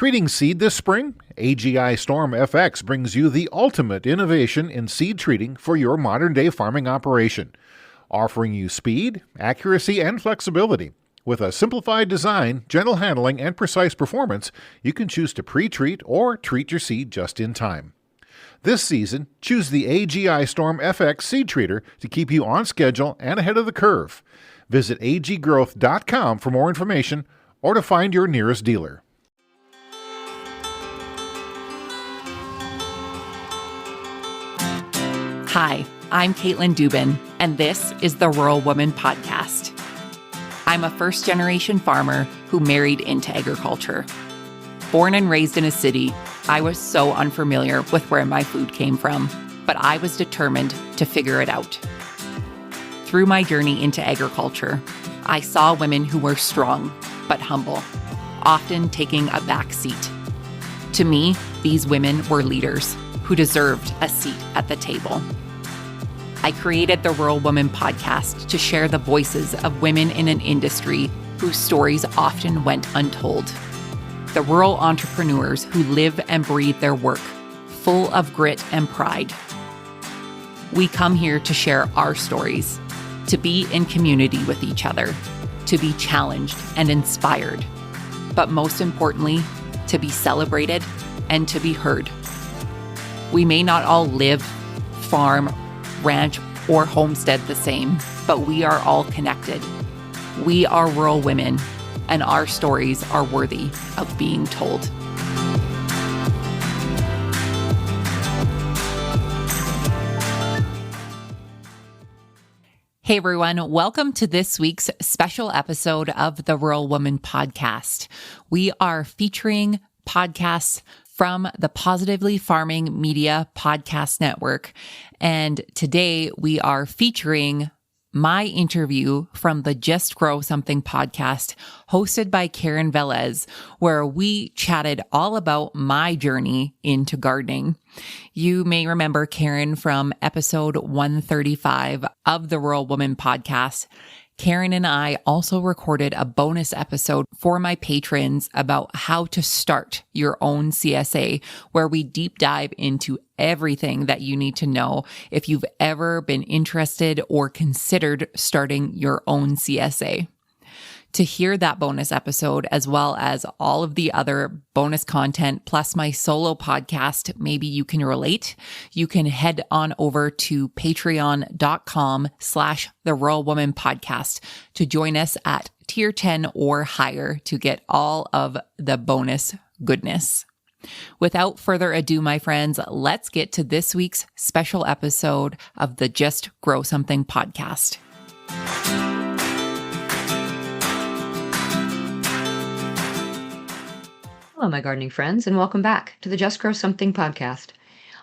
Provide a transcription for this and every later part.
Treating seed this spring? AGI Storm FX brings you the ultimate innovation in seed treating for your modern-day farming operation, offering you speed, accuracy, and flexibility. With a simplified design, gentle handling, and precise performance, you can choose to pre-treat or treat your seed just in time. This season, choose the AGI Storm FX seed treater to keep you on schedule and ahead of the curve. Visit aggrowth.com for more information or to find your nearest dealer. Hi, I'm Caitlin Dubin, and this is the Rural Woman Podcast. I'm a first-generation farmer who married into agriculture. Born and raised in a city, I was so unfamiliar with where my food came from, but I was determined to figure it out. Through my journey into agriculture, I saw women who were strong but humble, often taking a back seat. To me, these women were leaders who deserved a seat at the table. I created the Rural Woman Podcast to share the voices of women in an industry whose stories often went untold. The rural entrepreneurs who live and breathe their work, full of grit and pride. We come here to share our stories, to be in community with each other, to be challenged and inspired, but most importantly, to be celebrated and to be heard. We may not all live, farm, ranch, or homestead the same, but we are all connected. We are rural women, and our stories are worthy of being told. Hey everyone, welcome to this week's special episode of the Rural Woman Podcast. We are featuring podcasts from the Positively Farming Media Podcast Network. And today we are featuring my interview from the Just Grow Something podcast hosted by Karen Velez, where we chatted all about my journey into gardening. You may remember Karen from episode 135 of the Rural Woman Podcast. Karen and I also recorded a bonus episode for my patrons about how to start your own CSA, where we deep dive into everything that you need to know if you've ever been interested or considered starting your own CSA. To hear that bonus episode, as well as all of the other bonus content, plus my solo podcast, Maybe You Can Relate, you can head on over to patreon.com/The Rural Woman Podcast to join us at tier 10 or higher to get all of the bonus goodness. Without further ado, my friends, let's get to this week's special episode of the Just Grow Something podcast. Hello, my gardening friends, and welcome back to the Just Grow Something podcast.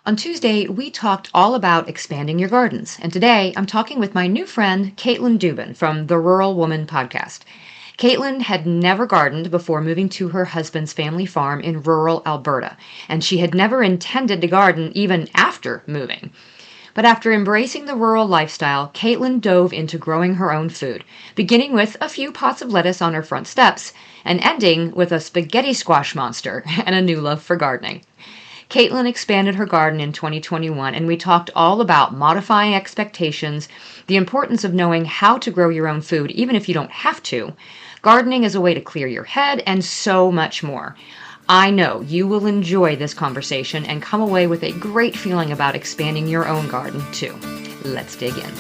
On Tuesday, we talked all about expanding your gardens, and today I'm talking with my new friend, Caitlin Dubin from the Rural Woman podcast. Caitlin had never gardened before moving to her husband's family farm in rural Alberta, and she had never intended to garden even after moving. But after embracing the rural lifestyle, Caitlin dove into growing her own food, beginning with a few pots of lettuce on her front steps, and ending with a spaghetti squash monster and a new love for gardening. Caitlin expanded her garden in 2021, and we talked all about modifying expectations, the importance of knowing how to grow your own food even if you don't have to, gardening as a way to clear your head, and so much more. I know you will enjoy this conversation and come away with a great feeling about expanding your own garden too. Let's dig in.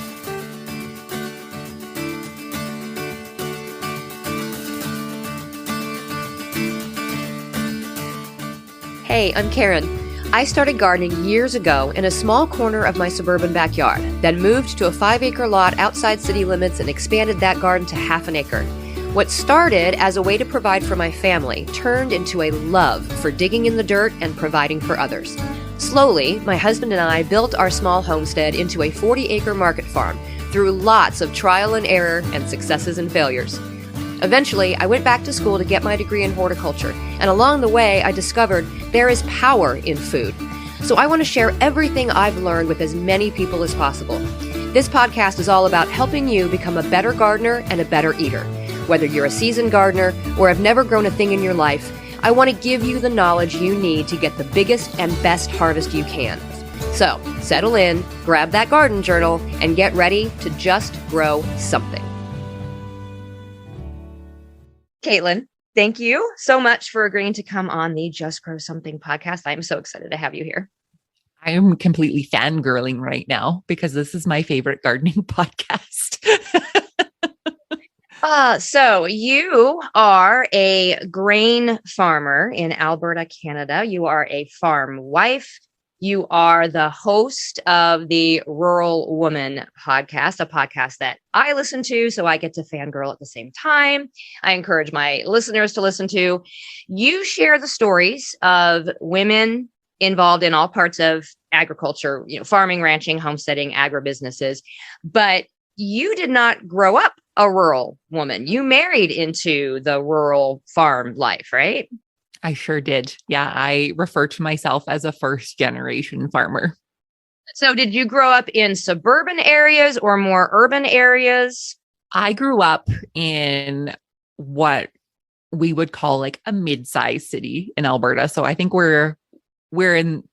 Hey, I'm Karen. I started gardening years ago in a small corner of my suburban backyard, then moved to a 5-acre lot outside city limits and expanded that garden to half an acre. What started as a way to provide for my family turned into a love for digging in the dirt and providing for others. Slowly, my husband and I built our small homestead into a 40-acre market farm through lots of trial and error and successes and failures. Eventually, I went back to school to get my degree in horticulture, and along the way, I discovered there is power in food. So I want to share everything I've learned with as many people as possible. This podcast is all about helping you become a better gardener and a better eater. Whether you're a seasoned gardener or have never grown a thing in your life, I want to give you the knowledge you need to get the biggest and best harvest you can. So settle in, grab that garden journal, and get ready to just grow something. Caitlin, thank you so much for agreeing to come on the Just Grow Something podcast. I'm so excited to have you here. I am completely fangirling right now because this is my favorite gardening podcast. So you are a grain farmer in Alberta, Canada. You are a farm wife. You are the host of the Rural Woman podcast, a podcast that I listen to, so I get to fangirl at the same time. I encourage my listeners to listen to. You share the stories of women involved in all parts of agriculture, farming, ranching, homesteading, agribusinesses, but you did not grow up a rural woman. You married into the rural farm life, right? I sure did. Yeah, I refer to myself as a first generation farmer. So did you grow up in suburban areas or more urban areas? I grew up in what we would call like a mid-sized city in Alberta. So I think we're in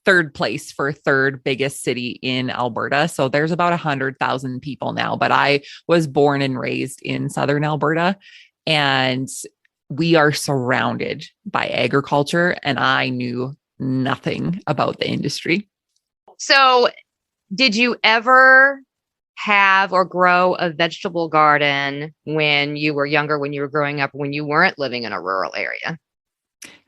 third place for third biggest city in Alberta. So there's about 100,000 people now, but I was born and raised in Southern Alberta, and we are surrounded by agriculture, and I knew nothing about the industry. So did you ever have or grow a vegetable garden when you were younger, when you were growing up, when you weren't living in a rural area?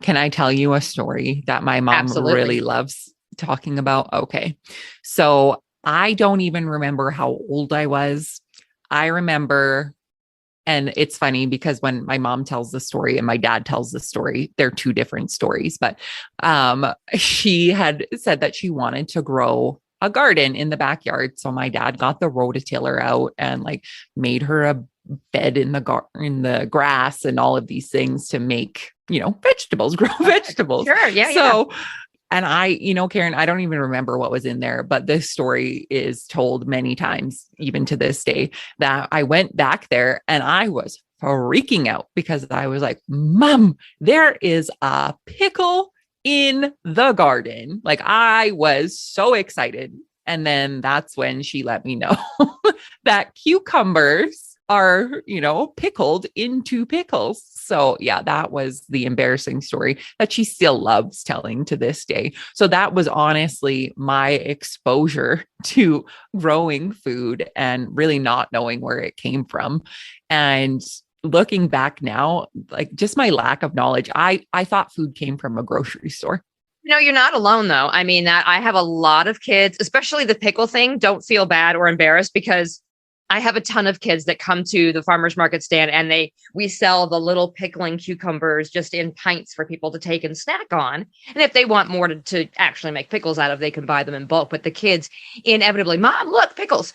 Can I tell you a story that my mom Absolutely. really loves talking about? Okay. So I don't even remember how old I was. I remember, and it's funny because when my mom tells the story and my dad tells the story, they're two different stories. But she had said that she wanted to grow a garden in the backyard. So my dad got the rototiller out and like made her a bed in the grass and all of these things to make, vegetables, grow vegetables. Sure. Yeah. So, and I, Karen, I don't even remember what was in there, but this story is told many times, even to this day, that I went back there and I was freaking out because I was like, Mom, there is a pickle in the garden. Like I was so excited. And then that's when she let me know that cucumbers are, pickled into pickles. So yeah, that was the embarrassing story that she still loves telling to this day. So that was honestly my exposure to growing food and really not knowing where it came from. And looking back now, like just my lack of knowledge, I thought food came from a grocery store. You're not alone though. I mean, that I have a lot of kids, especially the pickle thing. Don't feel bad or embarrassed because I have a ton of kids that come to the farmer's market stand and we sell the little pickling cucumbers just in pints for people to take and snack on. And if they want more to actually make pickles out of, they can buy them in bulk. But the kids inevitably, Mom, look, pickles.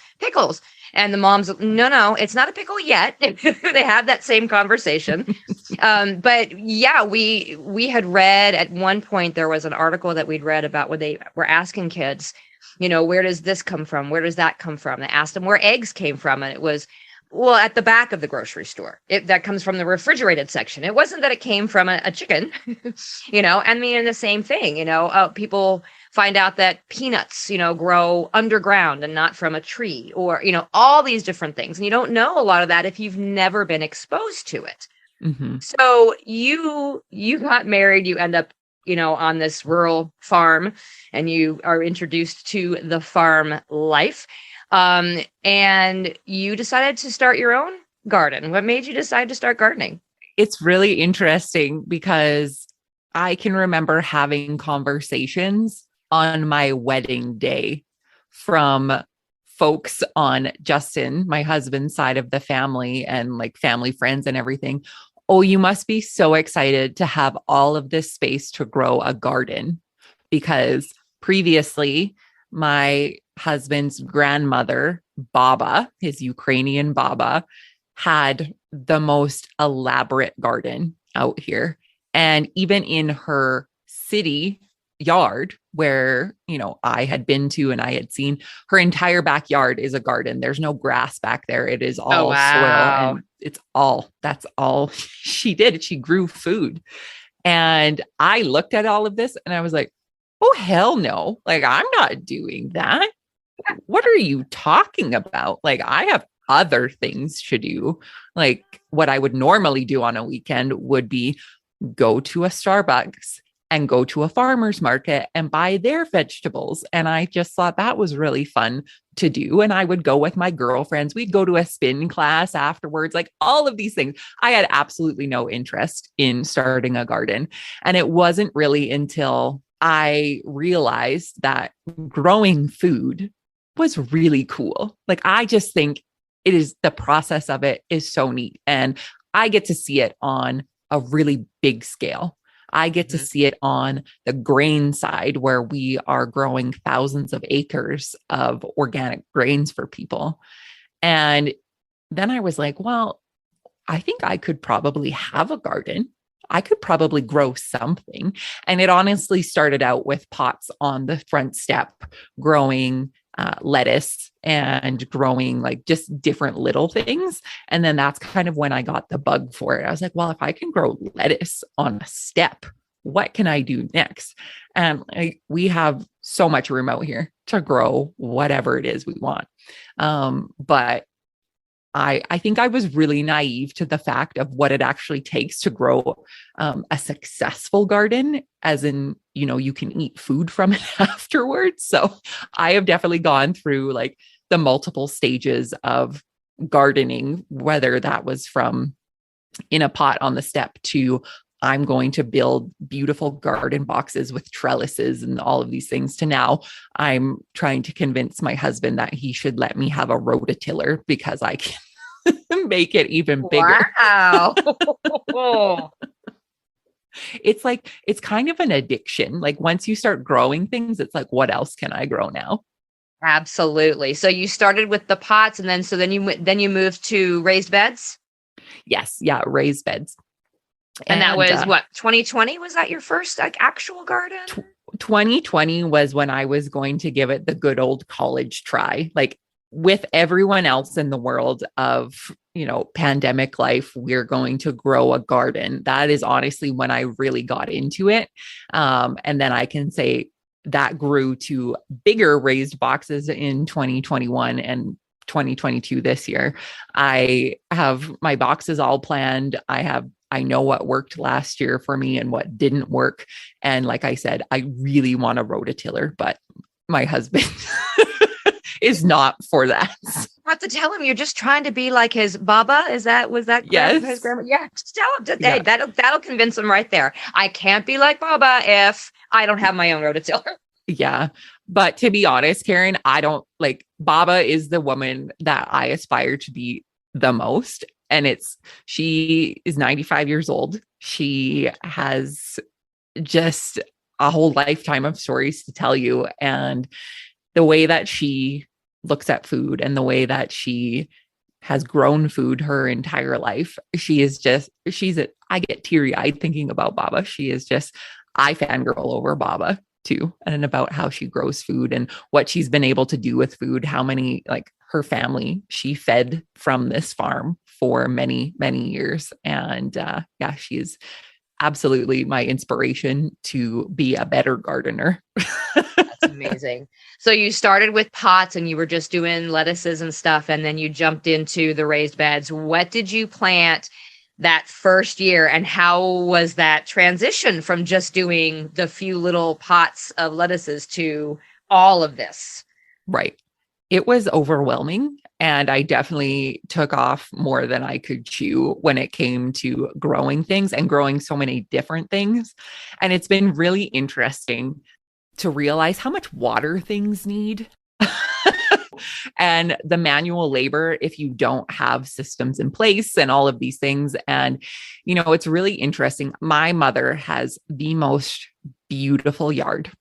And the mom's, no, it's not a pickle yet. They have that same conversation. But yeah, we had read at one point, there was an article that we'd read about when they were asking kids, where does this come from? Where does that come from? They asked them where eggs came from. And it was, well, at the back of the grocery store. That comes from the refrigerated section. It wasn't that it came from a chicken, I mean, the same thing, people find out that peanuts, grow underground and not from a tree or, all these different things. And you don't know a lot of that if you've never been exposed to it. Mm-hmm. So you got married, you end up, on this rural farm and you are introduced to the farm life. And you decided to start your own garden. What made you decide to start gardening? It's really interesting because I can remember having conversations on my wedding day from folks on Justin, my husband's side of the family, and like family friends and everything. Oh, you must be so excited to have all of this space to grow a garden, because previously my husband's grandmother, Baba, his Ukrainian Baba, had the most elaborate garden out here. And even in her city yard where, I had been to and I had seen, her entire backyard is a garden. There's no grass back there. It is all soil, and that's all she did. She grew food. And I looked at all of this and I was like, oh, hell no. Like, I'm not doing that. What are you talking about? Like, I have other things to do. Like, what I would normally do on a weekend would be go to a Starbucks and go to a farmer's market and buy their vegetables. And I just thought that was really fun to do. And I would go with my girlfriends. We'd go to a spin class afterwards, like all of these things. I had absolutely no interest in starting a garden. And it wasn't really until I realized that growing food was really cool. Like, I just think it is, the process of it is so neat. And I get to see it on a really big scale. I get to see it on the grain side where we are growing thousands of acres of organic grains for people. And then I was like, well, I think I could probably have a garden. I could probably grow something. And it honestly started out with pots on the front step, growing lettuce and growing like just different little things. And then that's kind of when I got the bug for it. I was like, well, if I can grow lettuce on a step, what can I do next? And we have so much room out here to grow whatever it is we want. But I think I was really naive to the fact of what it actually takes to grow a successful garden, as in, you can eat food from it afterwards. So I have definitely gone through like the multiple stages of gardening, whether that was from in a pot on the step to I'm going to build beautiful garden boxes with trellises and all of these things, to now I'm trying to convince my husband that he should let me have a rototiller because I can make it even bigger. Wow. It's kind of an addiction. Like, once you start growing things, it's like, what else can I grow now? Absolutely. So you started with the pots, and then you moved to raised beds? Yes. Yeah. Raised beds. And that was what, 2020? Was that your first like actual garden? 2020 was when I was going to give it the good old college try. Like, with everyone else in the world of, pandemic life, we're going to grow a garden. That is honestly when I really got into it. And then I can say that grew to bigger raised boxes in 2021 and 2022 this year. I have my boxes all planned. I know what worked last year for me and what didn't work. And like I said, I really want a rototiller, but my husband is not for that. You have to tell him you're just trying to be like his Baba. Was that yes. His grandma? Yeah, just tell him. Hey, that'll convince him right there. I can't be like Baba if I don't have my own rototiller. Yeah. But to be honest, Karen, I don't like, Baba is the woman that I aspire to be the most. And she is 95 years old. She has just a whole lifetime of stories to tell you. And the way that she looks at food and the way that she has grown food her entire life, I get teary eyed thinking about Baba. I fangirl over Baba too, and about how she grows food and what she's been able to do with food, how many, like, her family she fed from this farm for many, many years. And she is absolutely my inspiration to be a better gardener. That's amazing. So you started with pots and you were just doing lettuces and stuff, and then you jumped into the raised beds. What did you plant that first year, and how was that transition from just doing the few little pots of lettuces to all of this? Right. It was overwhelming, and I definitely took off more than I could chew when it came to growing things and growing so many different things. And it's been really interesting to realize how much water things need. And the manual labor if you don't have systems in place and all of these things. And, it's really interesting. My mother has the most beautiful yard.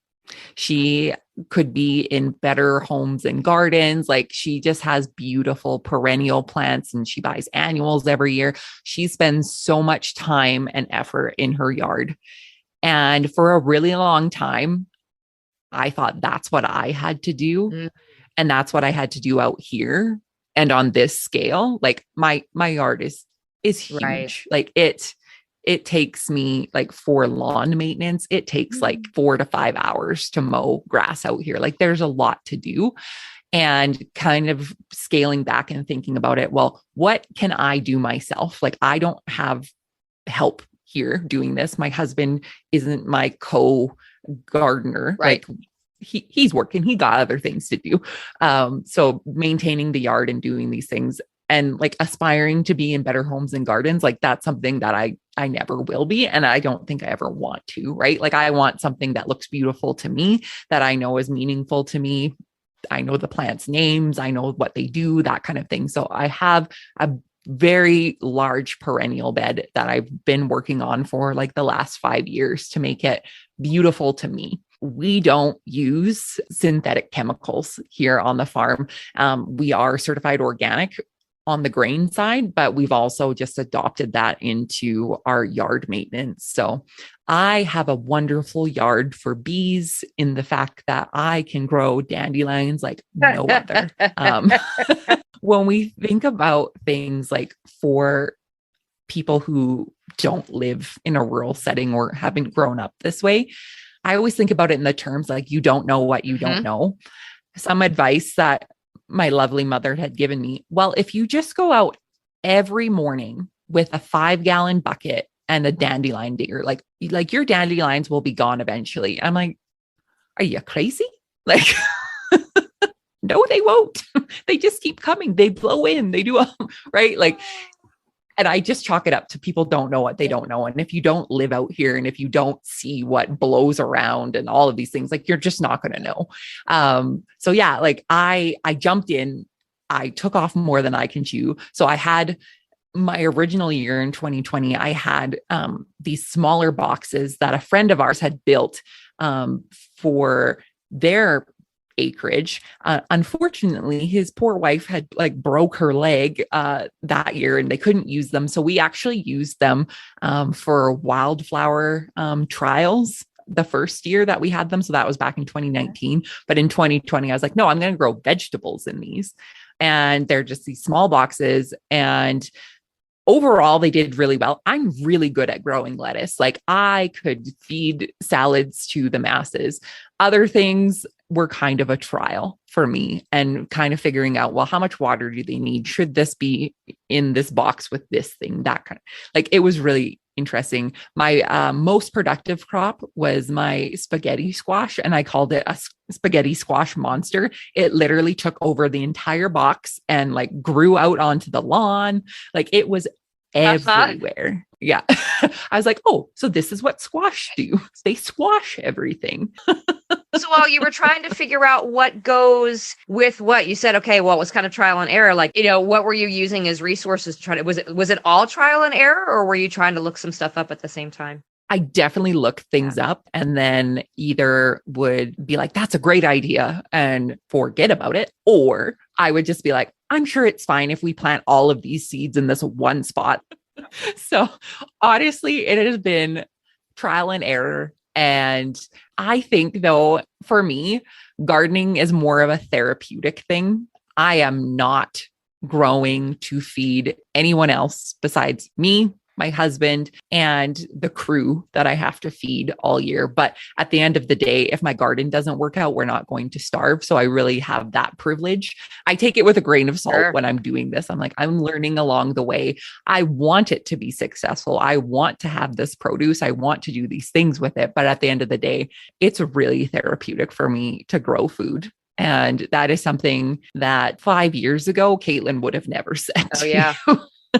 She could be in better homes and gardens. Like, she just has beautiful perennial plants, and she buys annuals every year. She spends so much time and effort in her yard. And for a really long time, I thought that's what I had to do. Mm. And that's what I had to do out here. And on this scale, like, my yard is huge. Right. Like, it it takes me like for lawn maintenance, it takes like 4 to 5 hours to mow grass out here. Like there's a lot to do. And kind of scaling back and thinking about it, well, what can I do myself? Like I don't have help here doing this. My husband isn't my co-gardener. Right. Like he's working, he got other things to do. So maintaining the yard and doing these things and like aspiring to be in better homes and gardens, like that's something that I never will be. And I don't think I ever want to, right? Like I want something that looks beautiful to me, that I know is meaningful to me. I know the plants' names, I know what they do, that kind of thing. So I have a very large perennial bed that I've been working on for like the last 5 years to make it beautiful to me. We don't use synthetic chemicals here on the farm. We are certified organic on the grain side, but we've also just adopted that into our yard maintenance. So I have a wonderful yard for bees in the fact that I can grow dandelions like no other. When we think about things like for people who don't live in a rural setting or haven't grown up this way, I always think about it in the terms like you don't know what you don't know. Some advice that my lovely mother had given me, well, if you just go out every morning with a 5-gallon bucket and a dandelion digger, like your dandelions will be gone eventually. I'm like, are you crazy? Like, no, they won't. They just keep coming. They blow in, they do, right? Like, and I just chalk it up to people don't know what they don't know. And if you don't live out here and if you don't see what blows around and all of these things, like you're just not going to know. So yeah, like I jumped in, I took off more than I can chew. So I had my original year in 2020, I had these smaller boxes that a friend of ours had built for their acreage. Unfortunately, his poor wife had like broke her leg that year and they couldn't use them. So we actually used them for wildflower trials the first year that we had them. So that was back in 2019. But in 2020, I was like, no, I'm going to grow vegetables in these. And they're just these small boxes. And overall, they did really well. I'm really good at growing lettuce. Like I could feed salads to the masses. Other things were kind of a trial for me and kind of figuring out, well, how much water do they need? Should this be in this box with this thing? That kind of like, it was really interesting. My most productive crop was my spaghetti squash, and I called it a spaghetti squash monster. It literally took over the entire box and like grew out onto the lawn. Like it was everywhere. Yeah. I was like, oh, so this is what squash do. They squash everything. So while you were trying to figure out what goes with what, you said, okay, well, it was kind of trial and error. Like, what were you using as resources to try to, was it all trial and error, or were you trying to look some stuff up at the same time? I definitely look things up and then either would be like, that's a great idea and forget about it. Or I would just be like, I'm sure it's fine if we plant all of these seeds in this one spot. So honestly, it has been trial and error. And I think though, for me, gardening is more of a therapeutic thing. I am not growing to feed anyone else besides me, my husband, and the crew that I have to feed all year. But at the end of the day, if my garden doesn't work out, we're not going to starve. So I really have that privilege. I take it with a grain of salt when I'm doing this. I'm like, I'm learning along the way. I want it to be successful. I want to have this produce. I want to do these things with it. But at the end of the day, it's really therapeutic for me to grow food. And that is something that 5 years ago, Caitlin would have never said. Oh, yeah,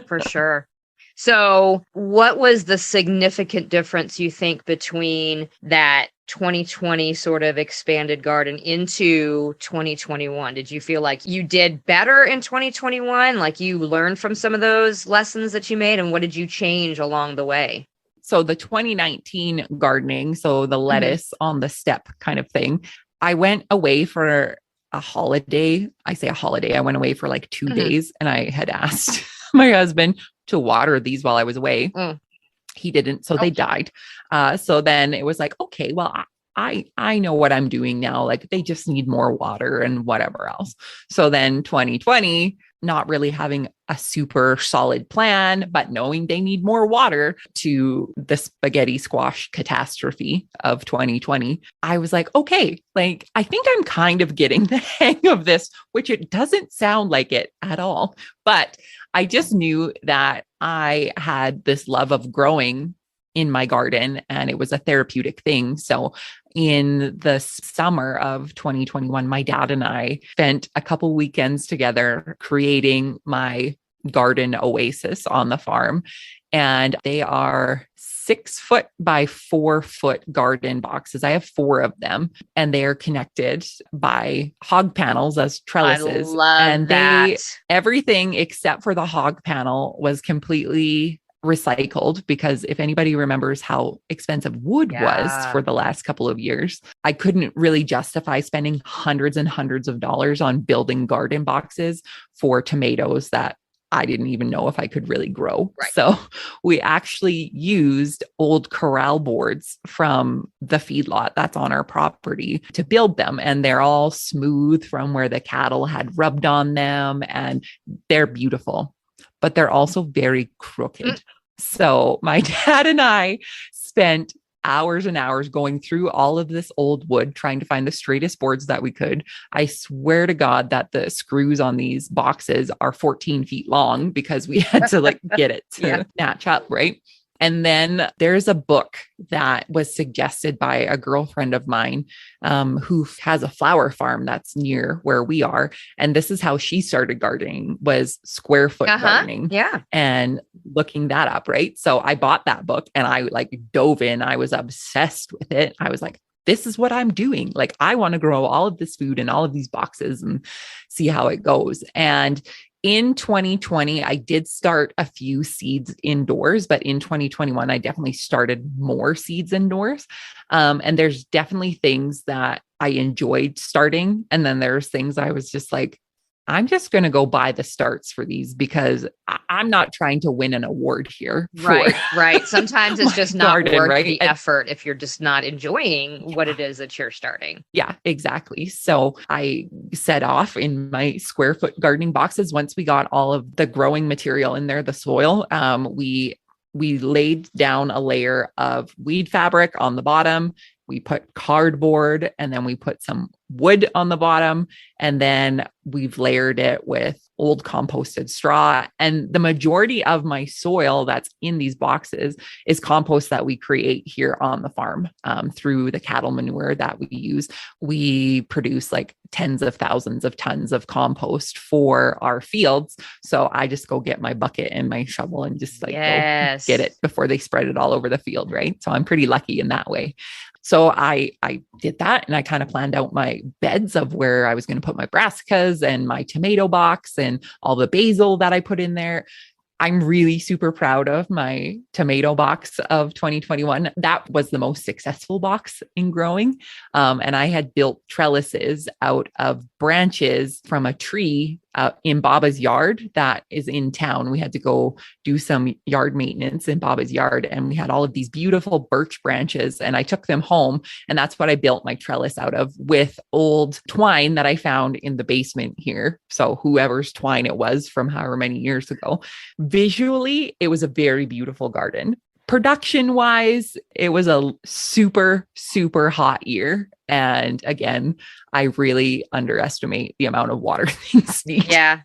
for sure. So what was the significant difference you think between that 2020 sort of expanded garden into 2021? Did you feel like you did better in 2021? Like you learned from some of those lessons that you made? And what did you change along the way? So the 2019 gardening, so the lettuce on the step kind of thing, I went away for a holiday. I say a holiday. I went away for like 2 days and I had asked my husband to water these while I was away. He didn't. So they died. So then it was like, okay, well, I know what I'm doing now. Like they just need more water and whatever else. So then 2020, not really having a super solid plan, but knowing they need more water, to the spaghetti squash catastrophe of 2020, I was like, okay, like, I think I'm kind of getting the hang of this, which it doesn't sound like it at all. But I just knew that I had this love of growing in my garden, and it was a therapeutic thing. So in the summer of 2021, my dad and I spent a couple weekends together creating my garden oasis on the farm. And they are 6-foot by 4-foot garden boxes. I have 4 of them, and they are connected by hog panels as trellises. I love and that. Everything except for the hog panel was completely recycled, because if anybody remembers how expensive wood was for the last couple of years, I couldn't really justify spending hundreds and hundreds of dollars on building garden boxes for tomatoes that I didn't even know if I could really grow. Right. So we actually used old corral boards from the feedlot that's on our property to build them. And they're all smooth from where the cattle had rubbed on them, and they're beautiful, but they're also very crooked. So my dad and I spent hours and hours going through all of this old wood, trying to find the straightest boards that we could. I swear to God that the screws on these boxes are 14 feet long, because we had to like get it to match up, right? And then there's a book that was suggested by a girlfriend of mine who has a flower farm that's near where we are. And this is how she started gardening, was square foot gardening. Yeah. And looking that up, right? So I bought that book and I like dove in. I was obsessed with it. I was like, this is what I'm doing. Like, I want to grow all of this food in all of these boxes and see how it goes. And in 2020, I did start a few seeds indoors, but in 2021, I definitely started more seeds indoors. And there's definitely things that I enjoyed starting. And then there's things I was just like, I'm just going to go buy the starts for these, because I'm not trying to win an award here. Right. Sometimes it's just not garden, worth right? the effort if you're just not enjoying what it is that you're starting. Yeah, exactly. So I set off in my square foot gardening boxes. Once we got all of the growing material in there, the soil, we laid down a layer of weed fabric on the bottom. We put cardboard, and then we put some wood on the bottom, and then we've layered it with old composted straw. And the majority of my soil that's in these boxes is compost that we create here on the farm through the cattle manure that we use. We produce like tens of thousands of tons of compost for our fields. So I just go get my bucket and my shovel and just like go get it before they spread it all over the field, right? So I'm pretty lucky in that way. So I did that, and I kind of planned out my beds of where I was going to put my brassicas and my tomato box and all the basil that I put in there. I'm really super proud of my tomato box of 2021. That was the most successful box in growing. And I had built trellises out of branches from a tree in Baba's yard that is in town. We had to go do some yard maintenance in Baba's yard, and we had all of these beautiful birch branches, and I took them home, and that's what I built my trellis out of, with old twine that I found in the basement here. So whoever's twine it was from however many years ago. Visually, it was a very beautiful garden. Production wise, it was a super, super hot year. And again, I really underestimate the amount of water things need. Yeah.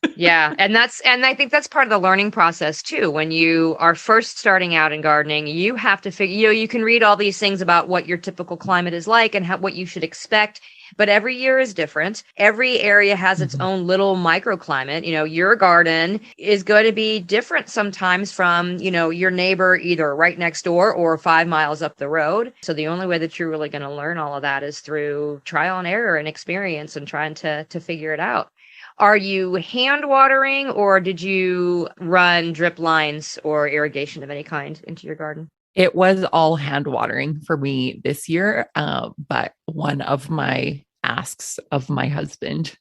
And I think that's part of the learning process too. When you are first starting out in gardening, you have to figure, you can read all these things about what your typical climate is like and what you should expect. But every year is different. Every area has its own little microclimate. Your garden is going to be different sometimes from, your neighbor either right next door or 5 miles up the road. So the only way that you're really going to learn all of that is through trial and error and experience and trying to figure it out. Are you hand watering, or did you run drip lines or irrigation of any kind into your garden? It was all hand watering for me this year. But one of my asks of my husband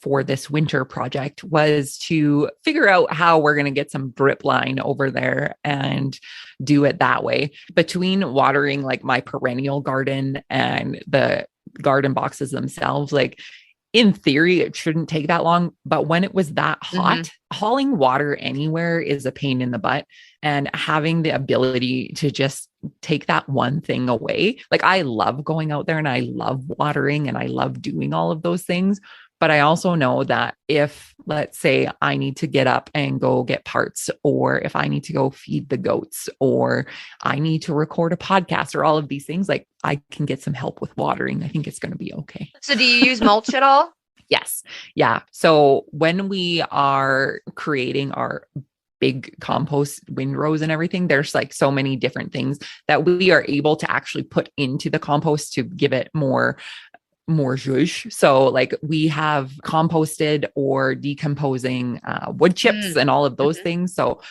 for this winter project was to figure out how we're going to get some drip line over there and do it that way. Between watering like my perennial garden and the garden boxes themselves, like in theory, it shouldn't take that long. But when it was that hot, hauling water anywhere is a pain in the butt. And having the ability to just take that one thing away. Like, I love going out there and I love watering and I love doing all of those things. But I also know that if, let's say, I need to get up and go get parts, or if I need to go feed the goats, or I need to record a podcast, or all of these things, like, I can get some help with watering. I think it's going to be okay. So do you use mulch at all? Yes. Yeah. So when we are creating our big compost windrows and everything, there's like so many different things that we are able to actually put into the compost to give it more zhuzh. So like, we have composted or decomposing wood chips and all of those things. So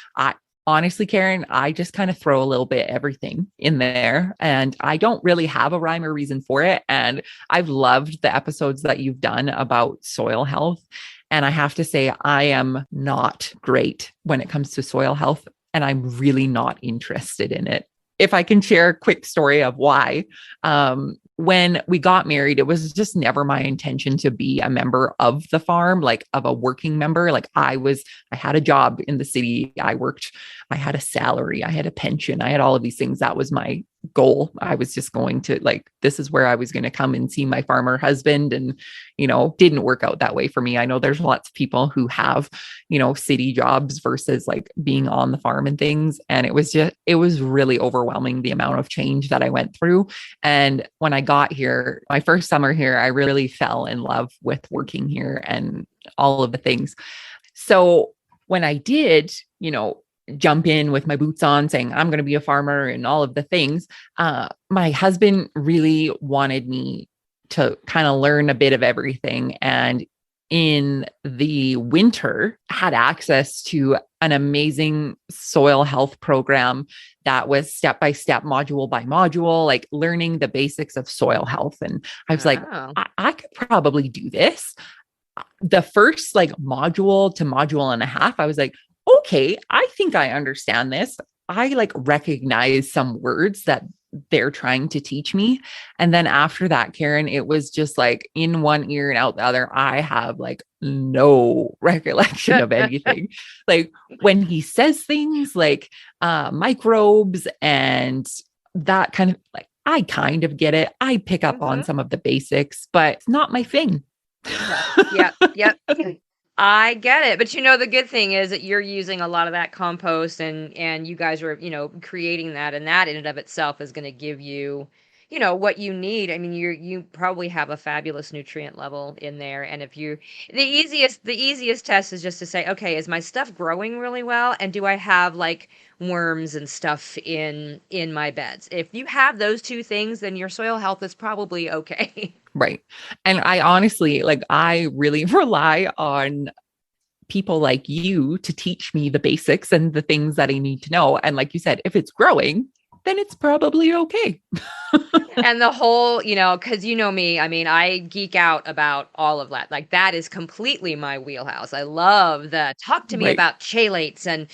honestly, Karen, I just kind of throw a little bit everything in there, and I don't really have a rhyme or reason for it. And I've loved the episodes that you've done about soil health. And I have to say, I am not great when it comes to soil health, and I'm really not interested in it. If I can share a quick story of why. When we got married, it was just never my intention to be a member of the farm, like of a working member. Like, I had a job in the city. I had a salary, I had a pension, I had all of these things. That was my goal. I was just going to, like, this is where I was going to come and see my farmer husband. And, didn't work out that way for me. I know there's lots of people who have, city jobs versus like being on the farm and things. And it was really overwhelming, the amount of change that I went through. And when I got here, my first summer here, I really fell in love with working here and all of the things. So when I did, jump in with my boots on saying, I'm going to be a farmer and all of the things, my husband really wanted me to kind of learn a bit of everything. And in the winter, had access to an amazing soil health program that was step-by-step, module by module, like learning the basics of soil health. And I was like, I could probably do this. The first like module to module and a half, I was like, okay, I think I understand this. I like recognize some words that they're trying to teach me. And then after that, Karen, it was just like in one ear and out the other. I have like no recollection of anything. Like, when he says things like microbes and that kind of, like, I kind of get it. I pick up on some of the basics, but it's not my thing. Yep. I get it. But the good thing is that you're using a lot of that compost and you guys are, creating that, and that in and of itself is going to give you, what you need. I mean, you probably have a fabulous nutrient level in there. And if the easiest test is just to say, okay, is my stuff growing really well? And do I have like worms and stuff in my beds? If you have those two things, then your soil health is probably okay. Right. And I honestly, like, I really rely on people like you to teach me the basics and the things that I need to know. And like you said, if it's growing, then it's probably okay. And the whole, because me, I mean, I geek out about all of that. Like, that is completely my wheelhouse. I love talk to me about chelates and,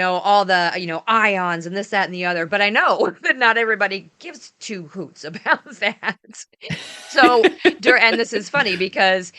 all the, ions and this, that, and the other. But I know that not everybody gives two hoots about that. So, and this is funny because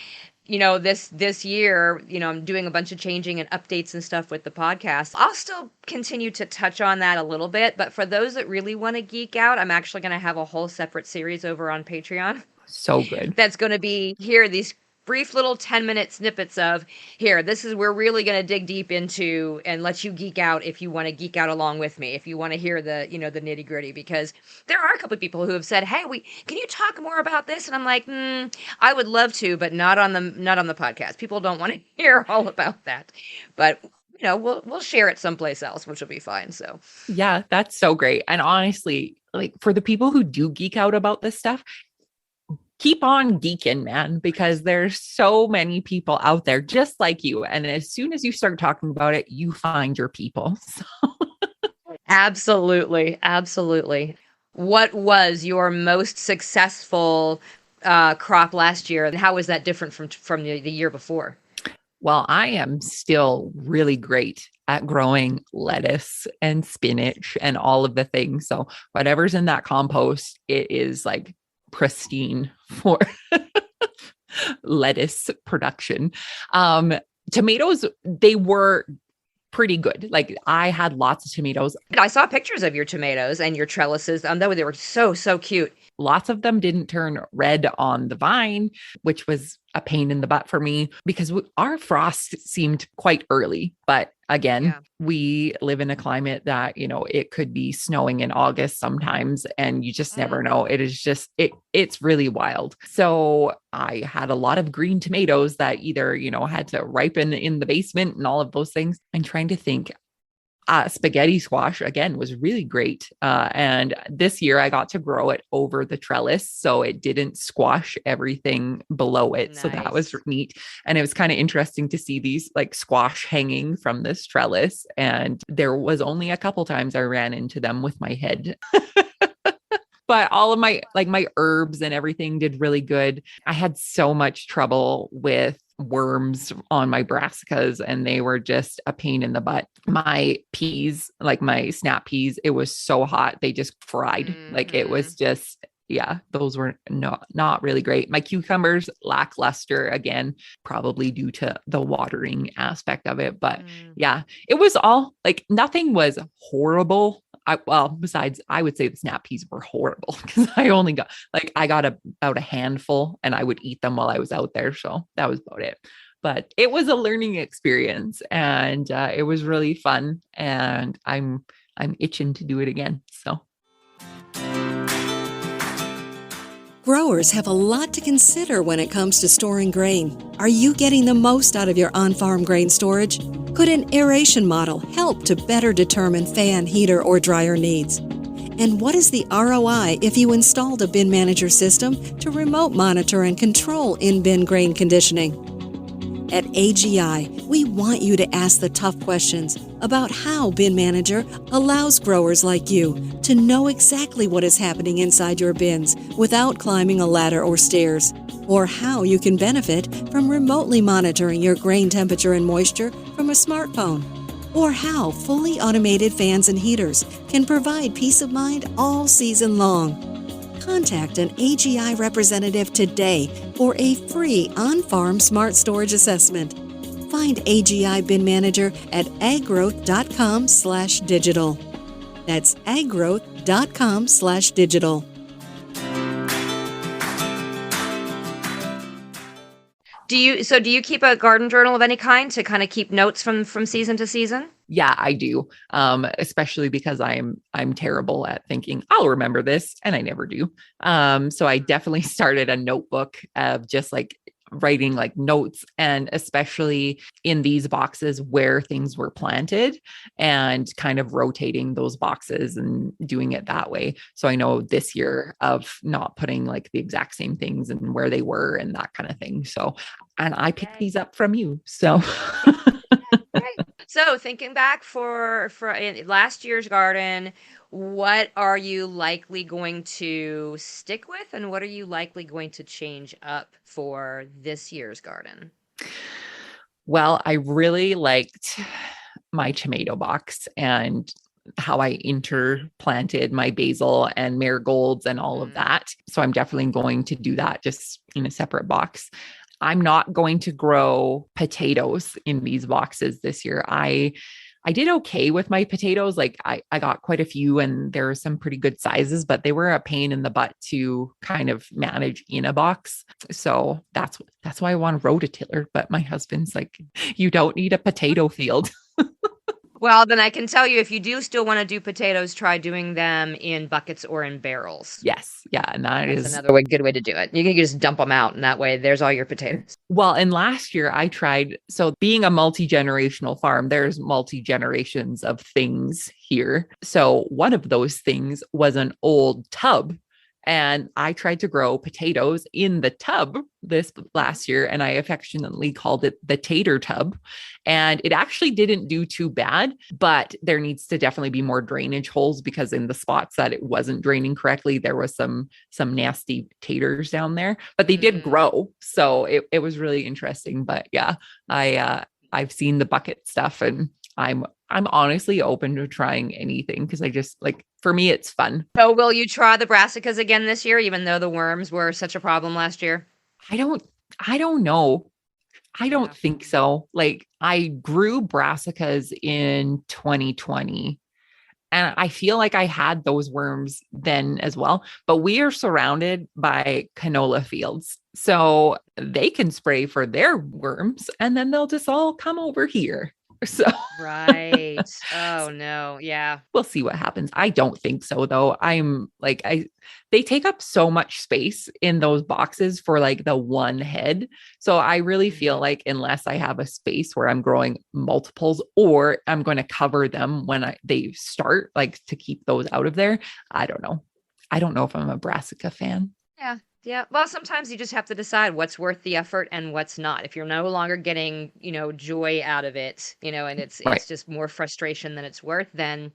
this year, I'm doing a bunch of changing and updates and stuff with the podcast. I'll still continue to touch on that a little bit, but for those that really want to geek out, I'm actually going to have a whole separate series over on Patreon. So good. That's going to be these brief little 10-minute snippets of this is, we're really going to dig deep into and let you geek out if you want to geek out along with me, if you want to hear the, the nitty gritty, because there are a couple of people who have said, hey, can you talk more about this? And I'm like, I would love to, but not on the podcast. People don't want to hear all about that, but we'll share it someplace else, which will be fine. So yeah, that's so great. And honestly, like, for the people who do geek out about this stuff, keep on geeking, man, because there's so many people out there just like you. And as soon as you start talking about it, you find your people. So. Absolutely. What was your most successful crop last year? And how was that different from the year before? Well, I am still really great at growing lettuce and spinach and all of the things. So whatever's in that compost, it is like pristine lettuce production. Tomatoes, they were pretty good. Like I had lots of tomatoes. I saw pictures of your tomatoes and your trellises. They were so cute. Lots of them didn't turn red on the vine, which was a pain in the butt for me because our frost seemed quite early. But again, we live in a climate that, it could be snowing in August sometimes, and you just never know. It is just, it's really wild. So I had a lot of green tomatoes that either, had to ripen in the basement and all of those things. I'm trying to think. Spaghetti squash, again, was really great. And this year I got to grow it over the trellis, so it didn't squash everything below it. Nice. So that was neat. And it was kind of interesting to see these like squash hanging from this trellis. And there was only a couple times I ran into them with my head. But all of my herbs and everything did really good. I had so much trouble with worms on my brassicas, and they were just a pain in the butt. My peas, like my snap peas, it was so hot. They just fried. Like it was just, those were not really great. My cucumbers, lackluster again, probably due to the watering aspect of it. But it was all like, nothing was horrible. Besides, I would say the snap peas were horrible because I got about a handful and I would eat them while I was out there. So that was about it. But it was a learning experience, and it was really fun, and I'm itching to do it again. So. Growers have a lot to consider when it comes to storing grain. Are you getting the most out of your on-farm grain storage? Could an aeration model help to better determine fan, heater, or dryer needs? And what is the ROI if you installed a bin manager system to remote monitor and control in-bin grain conditioning? At AGI, we want you to ask the tough questions about how Bin Manager allows growers like you to know exactly what is happening inside your bins without climbing a ladder or stairs, or how you can benefit from remotely monitoring your grain temperature and moisture from a smartphone, or how fully automated fans and heaters can provide peace of mind all season long. Contact an AGI representative today for a free on-farm smart storage assessment. Find AGI Bin Manager at aggrowth.com/digital. That's aggrowth.com/digital. Do you keep a garden journal of any kind to kind of keep notes from season to season? Yeah, I do. Especially because I'm terrible at thinking I'll remember this, and I never do. So I definitely started a notebook of just like writing like notes, and especially in these boxes where things were planted, and kind of rotating those boxes and doing it that way. So I know this year of not putting like the exact same things and where they were and that kind of thing. So, and I picked these up from you. So. So thinking back for last year's garden, what are you likely going to stick with, and what are you likely going to change up for this year's garden? Well, I really liked my tomato box and how I interplanted my basil and marigolds and all of that. So I'm definitely going to do that just in a separate box. I'm not going to grow potatoes in these boxes this year. I did okay with my potatoes. Like I got quite a few, and there were some pretty good sizes, but they were a pain in the butt to kind of manage in a box. So that's why I want a rototiller. But my husband's like, you don't need a potato field. Well, then I can tell you, if you do still want to do potatoes, try doing them in buckets or in barrels. Yes. Yeah. And that's another good way to do it. You can just dump them out, and that way there's all your potatoes. Well, and last year I tried, so being a multi-generational farm, there's multi-generations of things here. So one of those things was an old tub. And I tried to grow potatoes in the tub this last year, and I affectionately called it the tater tub. And it actually didn't do too bad, but there needs to definitely be more drainage holes, because in the spots that it wasn't draining correctly, there was some nasty taters down there, but they did grow. So it was really interesting. But yeah, I've seen the bucket stuff, and I'm honestly open to trying anything, because I just like, for me, it's fun. So will you try the brassicas again this year, even though the worms were such a problem last year? I don't I don't know. I don't think so. Like I grew brassicas in 2020 and I feel like I had those worms then as well, but we are surrounded by canola fields. So they can spray for their worms and then they'll just all come over here. So Right. Oh no. Yeah. we'll see what happens. I don't think so though. They take up so much space in those boxes for like the one head. So I really feel like unless I have a space where I'm growing multiples or I'm going to cover them when they start, like to keep those out of there. I don't know. I don't know if I'm a brassica fan. Yeah. Yeah. Well, sometimes you just have to decide what's worth the effort and what's not. If you're no longer getting, joy out of it, and it's Right. it's just more frustration than it's worth, then,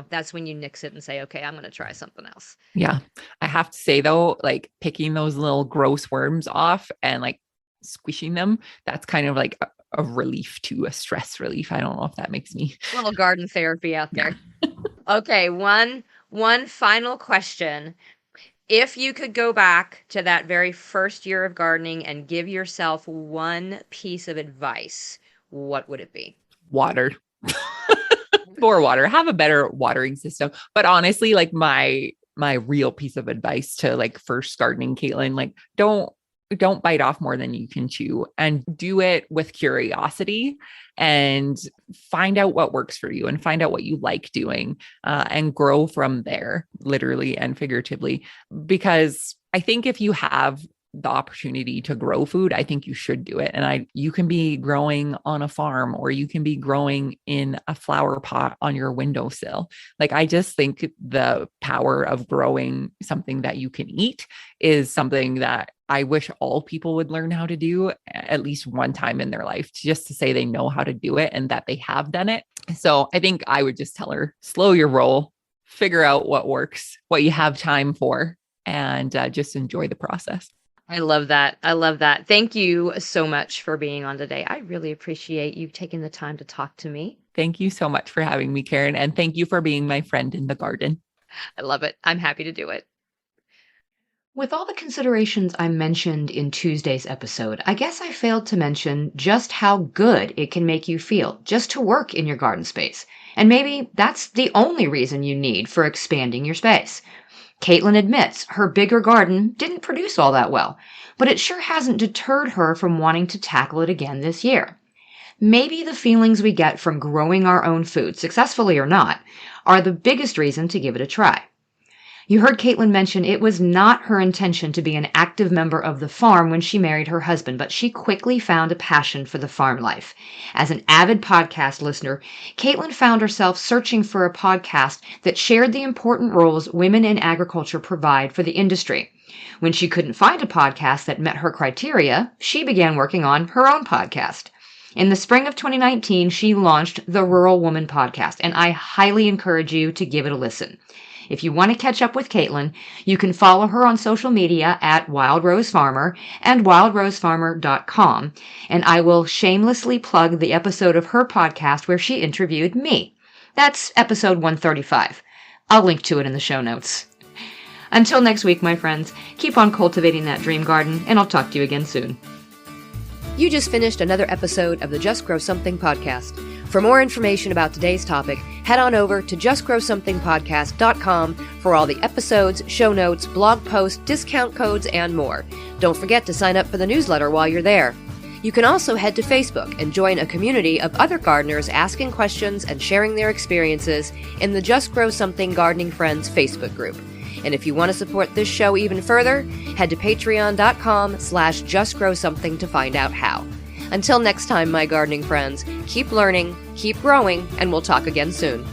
that's when you nix it and say, okay, I'm going to try something else. Yeah. I have to say though, like picking those little gross worms off and like squishing them, that's kind of like a relief to a stress relief. I don't know if that makes me. A little garden therapy out there. Okay, one final question. If you could go back to that very first year of gardening and give yourself one piece of advice, what would it be? Water. More water. Have a better watering system. But honestly, like my real piece of advice to like first gardening, Caitlin, like don't bite off more than you can chew and do it with curiosity and find out what works for you and find out what you like doing and grow from there, literally and figuratively. Because I think if you have the opportunity to grow food, I think you should do it. And you can be growing on a farm or you can be growing in a flower pot on your windowsill. Like, I just think the power of growing something that you can eat is something that I wish all people would learn how to do at least one time in their life, just to say they know how to do it and that they have done it. So I think I would just tell her, slow your roll, figure out what works, what you have time for, and just enjoy the process. I love that. I love that. Thank you so much for being on today. I really appreciate you taking the time to talk to me. Thank you so much for having me, Karen. And thank you for being my friend in the garden. I love it. I'm happy to do it. With all the considerations I mentioned in Tuesday's episode, I guess I failed to mention just how good it can make you feel just to work in your garden space. And maybe that's the only reason you need for expanding your space. Caitlin admits her bigger garden didn't produce all that well, but it sure hasn't deterred her from wanting to tackle it again this year. Maybe the feelings we get from growing our own food, successfully or not, are the biggest reason to give it a try. You heard Caitlin mention it was not her intention to be an active member of the farm when she married her husband, but she quickly found a passion for the farm life. As an avid podcast listener, Caitlin found herself searching for a podcast that shared the important roles women in agriculture provide for the industry. When she couldn't find a podcast that met her criteria, she began working on her own podcast. In the spring of 2019, she launched the Rural Woman Podcast, and I highly encourage you to give it a listen. If you want to catch up with Caitlin, you can follow her on social media at Wild Rose Farmer and wildrosefarmer.com, and I will shamelessly plug the episode of her podcast where she interviewed me. That's episode 135. I'll link to it in the show notes. Until next week, my friends, keep on cultivating that dream garden, and I'll talk to you again soon. You just finished another episode of the Just Grow Something podcast. For more information about today's topic, head on over to justgrowsomethingpodcast.com for all the episodes, show notes, blog posts, discount codes, and more. Don't forget to sign up for the newsletter while you're there. You can also head to Facebook and join a community of other gardeners asking questions and sharing their experiences in the Just Grow Something Gardening Friends Facebook group. And if you want to support this show even further, head to patreon.com/justgrowsomething to find out how. Until next time, my gardening friends, keep learning, keep growing, and we'll talk again soon.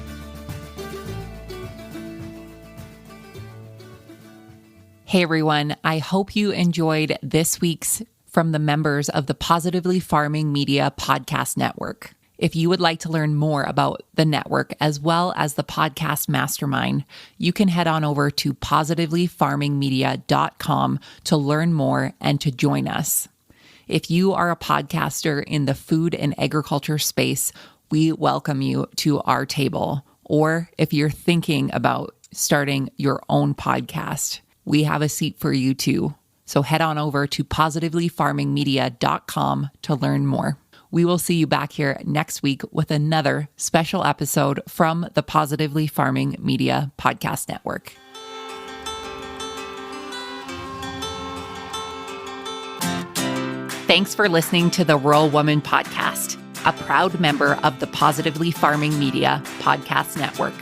Hey everyone, I hope you enjoyed this week's from the members of the Positively Farming Media Podcast Network. If you would like to learn more about the network as well as the podcast mastermind, you can head on over to positivelyfarmingmedia.com to learn more and to join us. If you are a podcaster in the food and agriculture space, we welcome you to our table. Or if you're thinking about starting your own podcast, we have a seat for you too. So head on over to positivelyfarmingmedia.com to learn more. We will see you back here next week with another special episode from the Positively Farming Media Podcast Network. Thanks for listening to the Rural Woman Podcast, a proud member of the Positively Farming Media Podcast Network.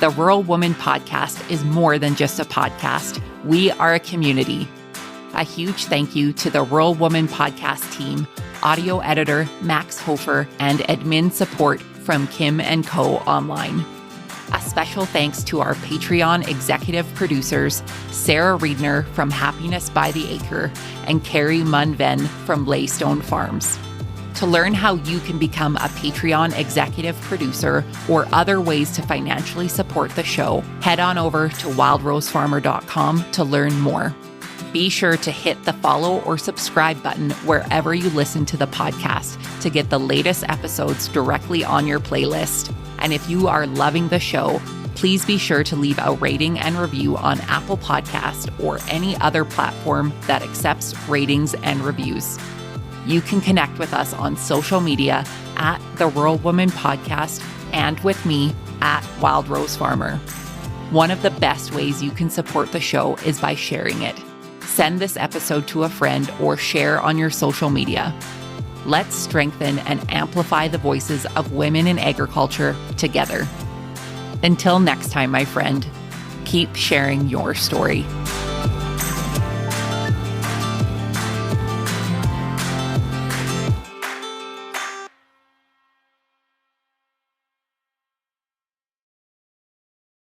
The Rural Woman Podcast is more than just a podcast. We are a community. A huge thank you to the Rural Woman Podcast team, audio editor Max Hofer, and admin support from Kim & Co. Online. A special thanks to our Patreon executive producers, Sarah Riedner from Happiness by the Acre and Carrie Munven from Laystone Farms. To learn how you can become a Patreon executive producer or other ways to financially support the show, head on over to wildrosefarmer.com to learn more. Be sure to hit the follow or subscribe button wherever you listen to the podcast to get the latest episodes directly on your playlist. And if you are loving the show, please be sure to leave a rating and review on Apple Podcast or any other platform that accepts ratings and reviews. You can connect with us on social media at The Rural Woman Podcast and with me at Wild Rose Farmer. One of the best ways you can support the show is by sharing it. Send this episode to a friend or share on your social media. Let's strengthen and amplify the voices of women in agriculture together. Until next time, my friend, keep sharing your story.